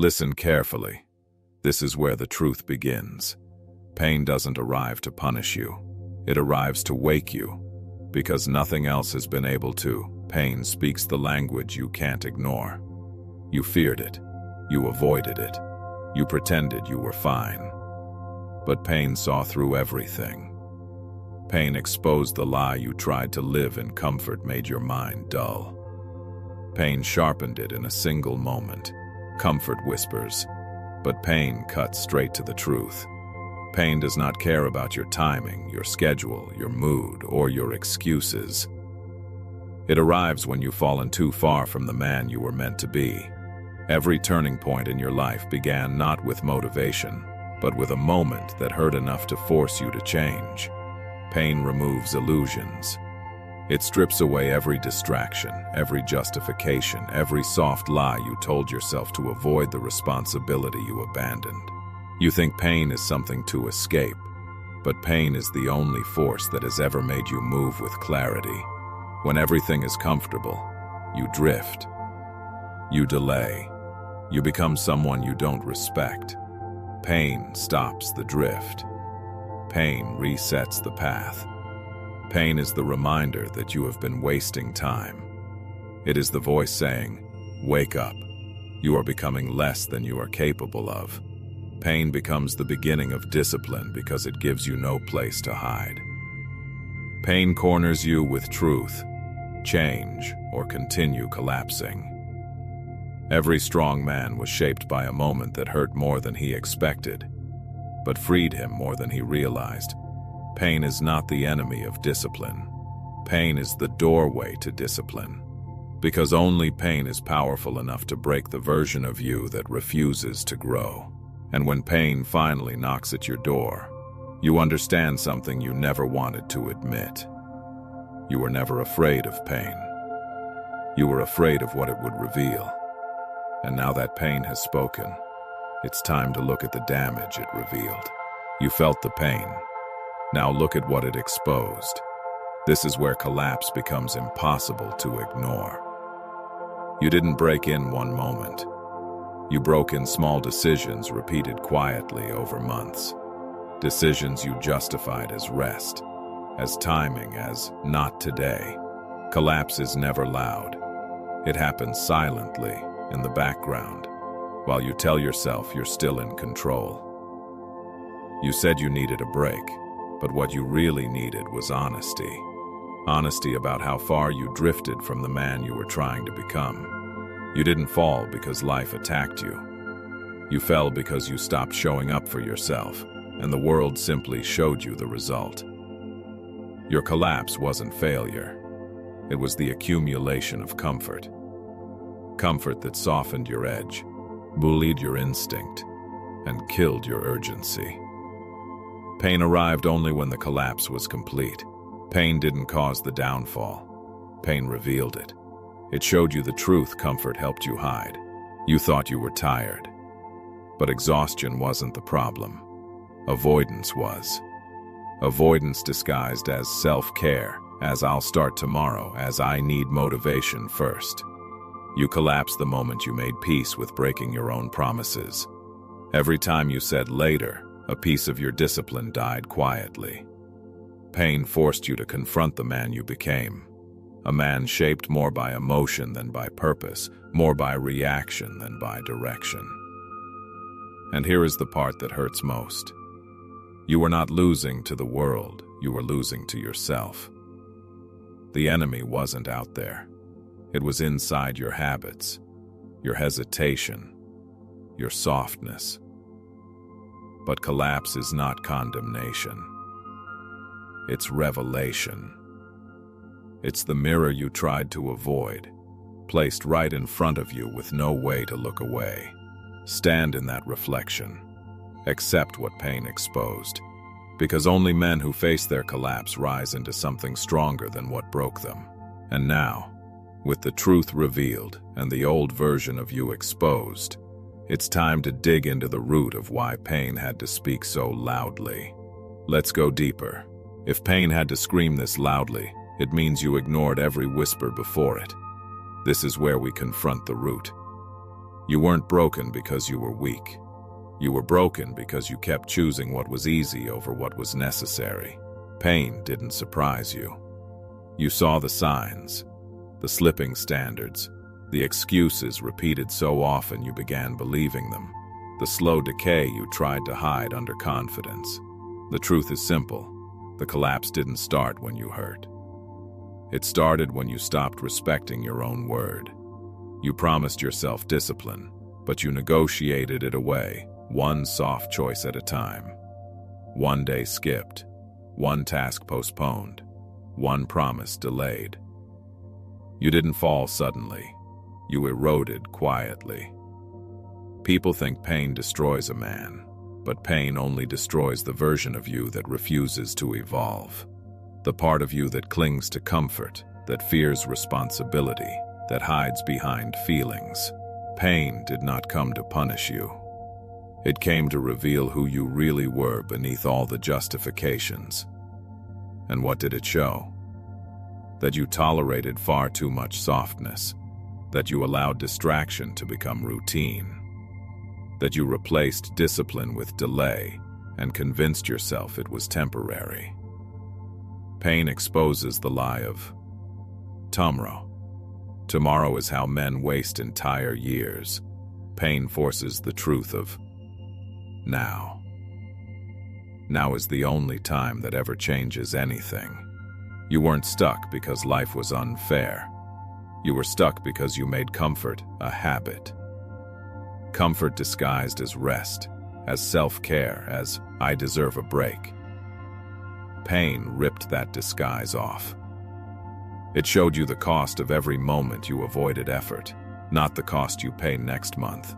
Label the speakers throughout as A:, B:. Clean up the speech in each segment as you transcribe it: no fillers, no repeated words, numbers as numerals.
A: Listen carefully. This is where the truth begins. Pain doesn't arrive to punish you. It arrives to wake you. Because nothing else has been able to, pain speaks the language you can't ignore. You feared it. You avoided it. You pretended you were fine. But pain saw through everything. Pain exposed the lie you tried to live in comfort made your mind dull. Pain sharpened it in a single moment. Comfort whispers, but pain cuts straight to the truth. Pain does not care about your timing, your schedule, your mood, or your excuses. It arrives when you've fallen too far from the man you were meant to be. Every turning point in your life began not with motivation, but with a moment that hurt enough to force you to change. Pain removes illusions. It strips away every distraction, every justification, every soft lie you told yourself to avoid the responsibility you abandoned. You think pain is something to escape, but pain is the only force that has ever made you move with clarity. When everything is comfortable, you drift. You delay. You become someone you don't respect. Pain stops the drift. Pain resets the path. Pain is the reminder that you have been wasting time. It is the voice saying, "Wake up. You are becoming less than you are capable of." Pain becomes the beginning of discipline because it gives you no place to hide. Pain corners you with truth. Change or continue collapsing. Every strong man was shaped by a moment that hurt more than he expected, but freed him more than he realized. Pain is not the enemy of discipline. Pain is the doorway to discipline. Because only pain is powerful enough to break the version of you that refuses to grow. And when pain finally knocks at your door, you understand something you never wanted to admit. You were never afraid of pain. You were afraid of what it would reveal. And now that pain has spoken, it's time to look at the damage it revealed. You felt the pain. Now look at what it exposed. This is where collapse becomes impossible to ignore. You didn't break in one moment. You broke in small decisions repeated quietly over months. Decisions you justified as rest, as timing, as not today. Collapse is never loud. It happens silently, in the background, while you tell yourself you're still in control. You said you needed a break, but what you really needed was honesty. Honesty about how far you drifted from the man you were trying to become. You didn't fall because life attacked you. You fell because you stopped showing up for yourself, and the world simply showed you the result. Your collapse wasn't failure. It was the accumulation of comfort. Comfort that softened your edge, bullied your instinct, and killed your urgency. Pain arrived only when the collapse was complete. Pain didn't cause the downfall. Pain revealed it. It showed you the truth comfort helped you hide. You thought you were tired. But exhaustion wasn't the problem. Avoidance was. Avoidance disguised as self-care, as "I'll start tomorrow," as "I need motivation first." You collapsed the moment you made peace with breaking your own promises. Every time you said later, a piece of your discipline died quietly. Pain forced you to confront the man you became. A man shaped more by emotion than by purpose, more by reaction than by direction. And here is the part that hurts most. You were not losing to the world, you were losing to yourself. The enemy wasn't out there. It was inside your habits, your hesitation, your softness. But collapse is not condemnation. It's revelation. It's the mirror you tried to avoid, placed right in front of you with no way to look away. Stand in that reflection. Accept what pain exposed. Because only men who face their collapse rise into something stronger than what broke them. And now, with the truth revealed and the old version of you exposed, it's time to dig into the root of why pain had to speak so loudly. Let's go deeper. If pain had to scream this loudly, it means you ignored every whisper before it. This is where we confront the root. You weren't broken because you were weak. You were broken because you kept choosing what was easy over what was necessary. Pain didn't surprise you. You saw the signs, the slipping standards, the excuses repeated so often you began believing them, the slow decay you tried to hide under confidence. The truth is simple. The collapse didn't start when you hurt. It started when you stopped respecting your own word. You promised yourself discipline, but you negotiated it away, one soft choice at a time. One day skipped, one task postponed, one promise delayed. You didn't fall suddenly. You eroded quietly. People think pain destroys a man, but pain only destroys the version of you that refuses to evolve. The part of you that clings to comfort, that fears responsibility, that hides behind feelings. Pain did not come to punish you. It came to reveal who you really were beneath all the justifications. And what did it show? That you tolerated far too much softness, that you allowed distraction to become routine, that you replaced discipline with delay and convinced yourself it was temporary. Pain exposes the lie of tomorrow. Tomorrow is how men waste entire years. Pain forces the truth of now. Now is the only time that ever changes anything. You weren't stuck because life was unfair. You were stuck because you made comfort a habit. Comfort disguised as rest, as self-care, as I deserve a break. Pain ripped that disguise off. It showed you the cost of every moment you avoided effort, not the cost you pay next month,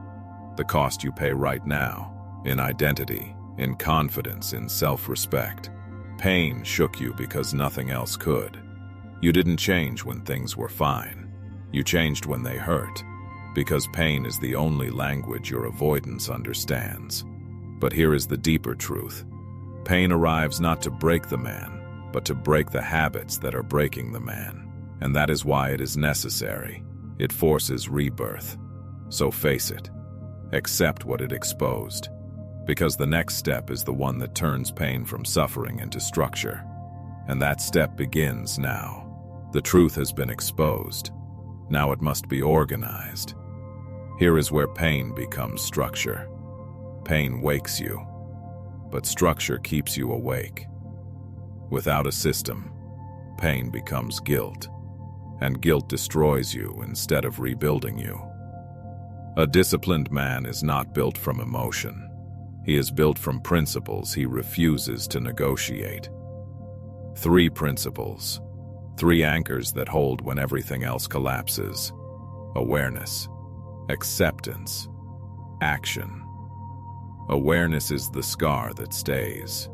A: the cost you pay right now, in identity, in confidence, in self-respect. Pain shook you because nothing else could. You didn't change when things were fine. You changed when they hurt, because pain is the only language your avoidance understands. But here is the deeper truth. Pain arrives not to break the man, but to break the habits that are breaking the man. And that is why it is necessary. It forces rebirth. So face it. Accept what it exposed. Because the next step is the one that turns pain from suffering into structure. And that step begins now. The truth has been exposed. Now it must be organized. Here is where pain becomes structure. Pain wakes you, but structure keeps you awake. Without a system, pain becomes guilt, and guilt destroys you instead of rebuilding you. A disciplined man is not built from emotion. He is built from principles he refuses to negotiate. 3 principles, 3 anchors that hold when everything else collapses: awareness, acceptance, action. Awareness is the scar that stays.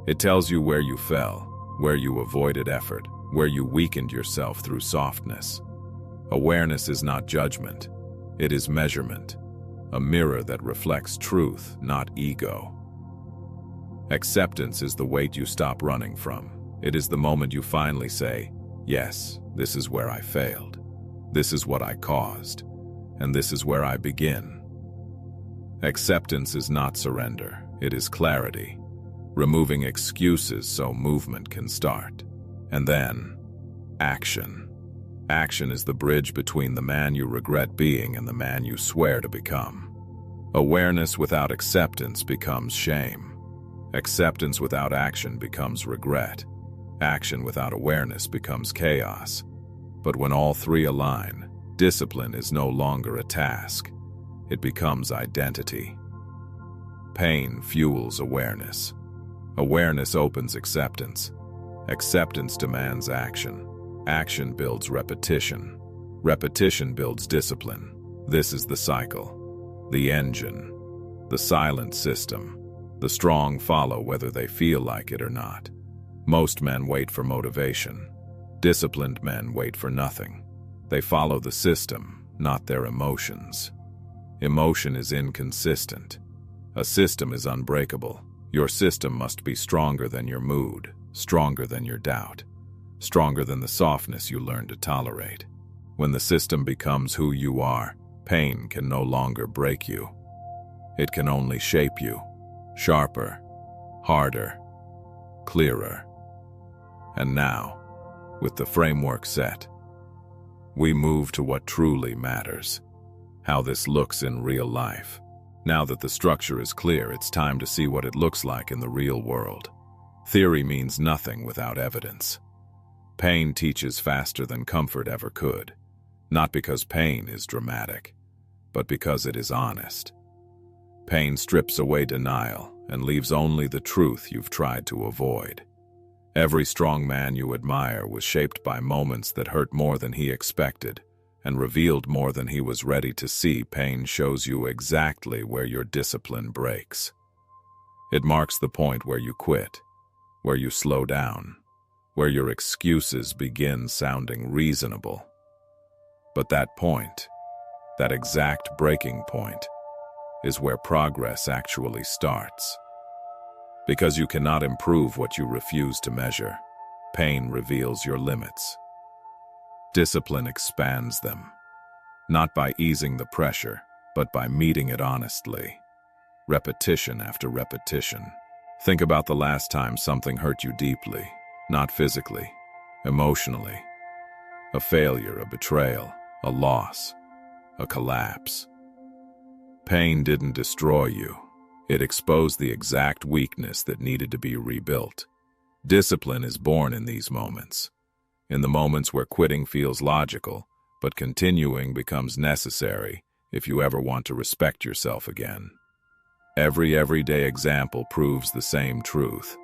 A: It tells you where you fell, where you avoided effort, where you weakened yourself through softness. Awareness is not judgment. It is measurement, a mirror that reflects truth, not ego. Acceptance is the weight you stop running from. It is the moment you finally say, yes, this is where I failed. This is what I caused. And this is where I begin. Acceptance is not surrender. It is clarity, removing excuses so movement can start. And then, action. Action is the bridge between the man you regret being and the man you swear to become. Awareness without acceptance becomes shame. Acceptance without action becomes regret. Action without awareness becomes chaos. But when all 3 align, discipline is no longer a task. It becomes identity. Pain fuels awareness. Awareness opens acceptance. Acceptance demands action. Action builds repetition. Repetition builds discipline. This is the cycle. The engine. The silent system. The strong follow whether they feel like it or not. Most men wait for motivation. Disciplined men wait for nothing. They follow the system, not their emotions. Emotion is inconsistent. A system is unbreakable. Your system must be stronger than your mood, stronger than your doubt, stronger than the softness you learn to tolerate. When the system becomes who you are, Pain can no longer break you. It can only shape you, sharper, harder, clearer. And now, with the framework set, we move to what truly matters, how this looks in real life. Now that the structure is clear, it's time to see what it looks like in the real world. Theory means nothing without evidence. Pain teaches faster than comfort ever could, not because pain is dramatic, but because it is honest. Pain strips away denial and leaves only the truth you've tried to avoid. Every strong man you admire was shaped by moments that hurt more than he expected and revealed more than he was ready to see. Pain shows you exactly where your discipline breaks. It marks the point where you quit, where you slow down, where your excuses begin sounding reasonable. But that point, that exact breaking point, is where progress actually starts. Because you cannot improve what you refuse to measure, pain reveals your limits. Discipline expands them, not by easing the pressure, but by meeting it honestly. Repetition after repetition. Think about the last time something hurt you deeply, not physically, emotionally. A failure, a betrayal, a loss, a collapse. Pain didn't destroy you. It exposed the exact weakness that needed to be rebuilt. Discipline is born in these moments. In the moments where quitting feels logical, but continuing becomes necessary if you ever want to respect yourself again. Every everyday example proves the same truth.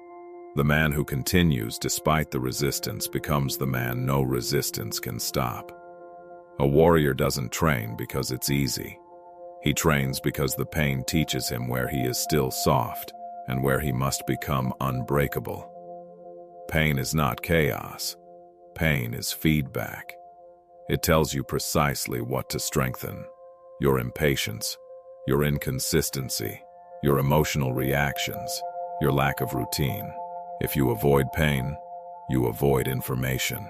A: The man who continues despite the resistance becomes the man no resistance can stop. A warrior doesn't train because it's easy. He trains because the pain teaches him where he is still soft and where he must become unbreakable. Pain is not chaos. Pain is feedback. It tells you precisely what to strengthen: your impatience, your inconsistency, your emotional reactions, your lack of routine. If you avoid pain, you avoid information.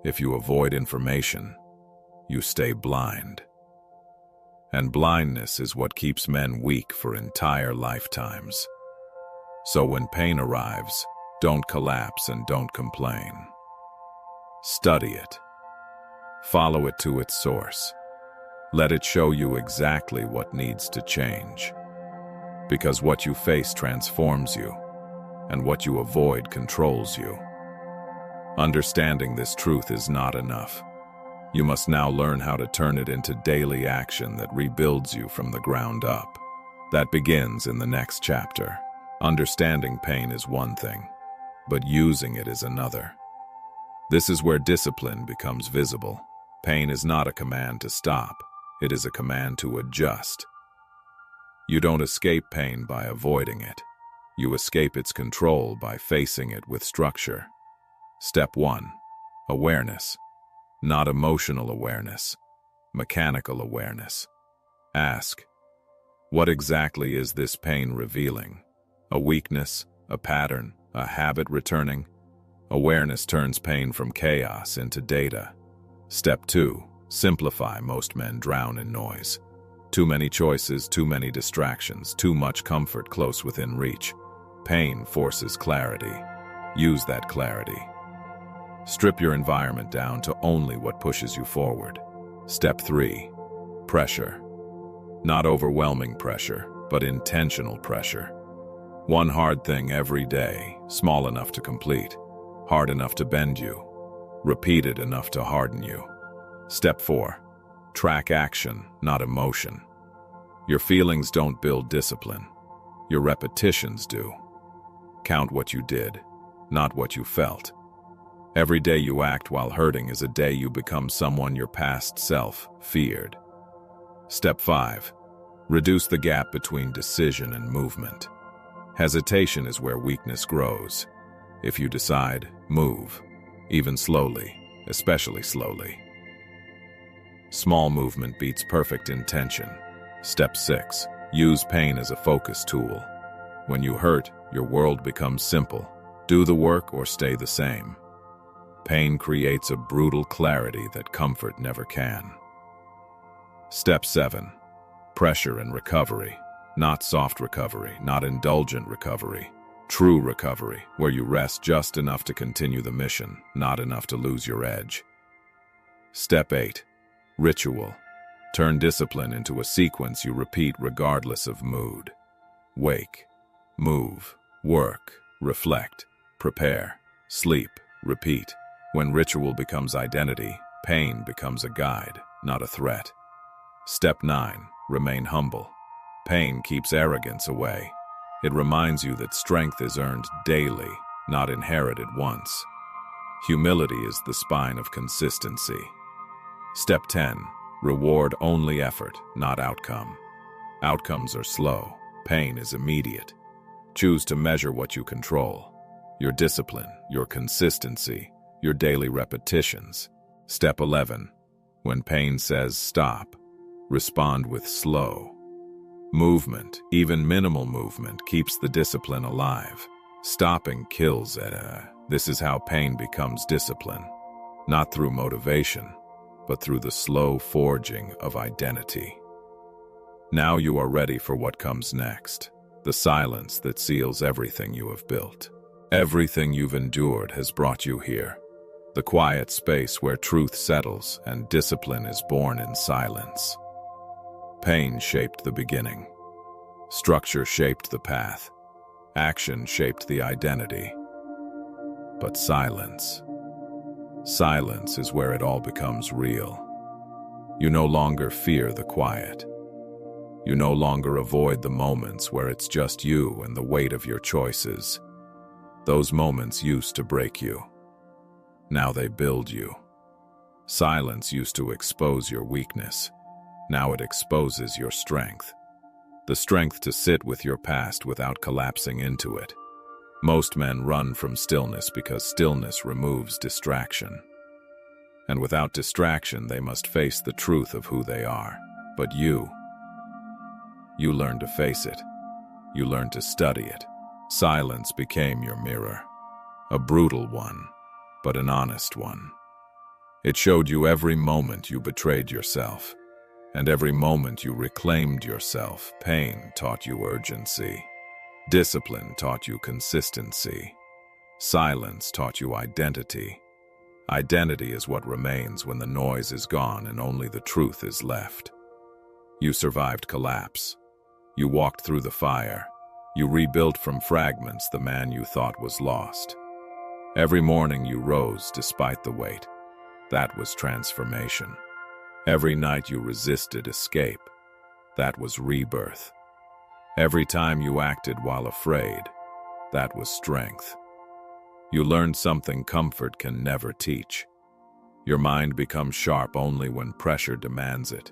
A: If you avoid information, you stay blind. And blindness is what keeps men weak for entire lifetimes. So when pain arrives, don't collapse and don't complain. Study it. Follow it to its source. Let it show you exactly what needs to change. Because what you face transforms you, and what you avoid controls you. Understanding this truth is not enough. You must now learn how to turn it into daily action that rebuilds you from the ground up. That begins in the next chapter. Understanding pain is one thing, but using it is another. This is where discipline becomes visible. Pain is not a command to stop. It is a command to adjust. You don't escape pain by avoiding it. You escape its control by facing it with structure. Step 1. Awareness. Not emotional awareness, mechanical awareness. Ask, what exactly is this pain revealing? A weakness, a pattern, a habit returning? Awareness turns pain from chaos into data. Step 2. Simplify. Most men drown in noise. Too many choices, too many distractions, too much comfort close within reach. Pain forces clarity. Use that clarity. Strip your environment down to only what pushes you forward. Step 3. Pressure. Not overwhelming pressure, but intentional pressure. One hard thing every day, small enough to complete, hard enough to bend you, repeated enough to harden you. Step 4. Track action, not emotion. Your feelings don't build discipline. Your repetitions do. Count what you did, not what you felt. Every day you act while hurting is a day you become someone your past self feared. Step 5. Reduce the gap between decision and movement. Hesitation is where weakness grows. If you decide, move, even slowly, especially slowly. Small movement beats perfect intention. Step 6. Use pain as a focus tool. When you hurt, your world becomes simple. Do the work or stay the same. Pain creates a brutal clarity that comfort never can. Step 7. Pressure and recovery. Not soft recovery, not indulgent recovery. True recovery, where you rest just enough to continue the mission, not enough to lose your edge. Step 8. Ritual. Turn discipline into a sequence you repeat regardless of mood. Wake, move, work, reflect, prepare, sleep, repeat. When ritual becomes identity, pain becomes a guide, not a threat. Step 9. Remain humble. Pain keeps arrogance away. It reminds you that strength is earned daily, not inherited once. Humility is the spine of consistency. Step 10. Reward only effort, not outcome. Outcomes are slow. Pain is immediate. Choose to measure what you control. Your discipline, your consistency, your daily repetitions. Step 11. When pain says stop, respond with slow movement. Even minimal movement keeps the discipline alive. Stopping kills it. This is how pain becomes discipline. Not through motivation, but through the slow forging of identity. Now you are ready for what comes next. The silence that seals everything you have built. Everything you've endured has brought you here. The quiet space where truth settles and discipline is born in silence. Pain shaped the beginning. Structure shaped the path. Action shaped the identity. But silence is where it all becomes real. You no longer fear the quiet. You no longer avoid the moments where it's just you and the weight of your choices. Those moments used to break you. Now they build you. Silence used to expose your weakness. Now it exposes your strength. The strength to sit with your past without collapsing into it. Most men run from stillness because stillness removes distraction. And without distraction, they must face the truth of who they are. But you learn to face it. You learn to study it. Silence became your mirror. A brutal one, but an honest one. It showed you every moment you betrayed yourself. And every moment you reclaimed yourself. Pain taught you urgency. Discipline taught you consistency. Silence taught you identity. Identity is what remains when the noise is gone and only the truth is left. You survived collapse. You walked through the fire. You rebuilt from fragments the man you thought was lost. Every morning you rose despite the weight. That was transformation. Every night you resisted escape. That was rebirth. Every time you acted while afraid. That was strength. You learned something comfort can never teach. Your mind becomes sharp only when pressure demands it.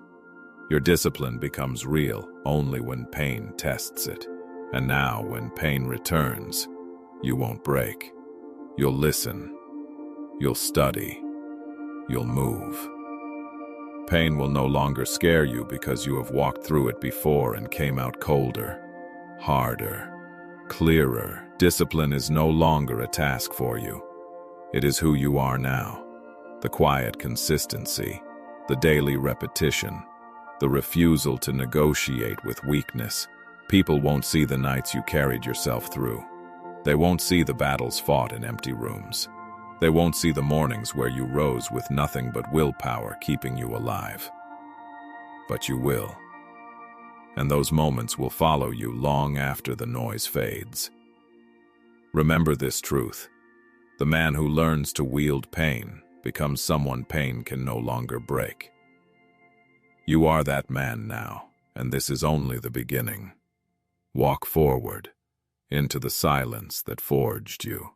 A: Your discipline becomes real only when pain tests it. And now, when pain returns, you won't break. You'll listen. You'll study. You'll move. Pain will no longer scare you because you have walked through it before and came out colder, harder, clearer. Discipline is no longer a task for you. It is who you are now. The quiet consistency, the daily repetition, the refusal to negotiate with weakness. People won't see the nights you carried yourself through. They won't see the battles fought in empty rooms. They won't see the mornings where you rose with nothing but willpower keeping you alive. But you will. And those moments will follow you long after the noise fades. Remember this truth. The man who learns to wield pain becomes someone pain can no longer break. You are that man now, and this is only the beginning. Walk forward, into the silence that forged you.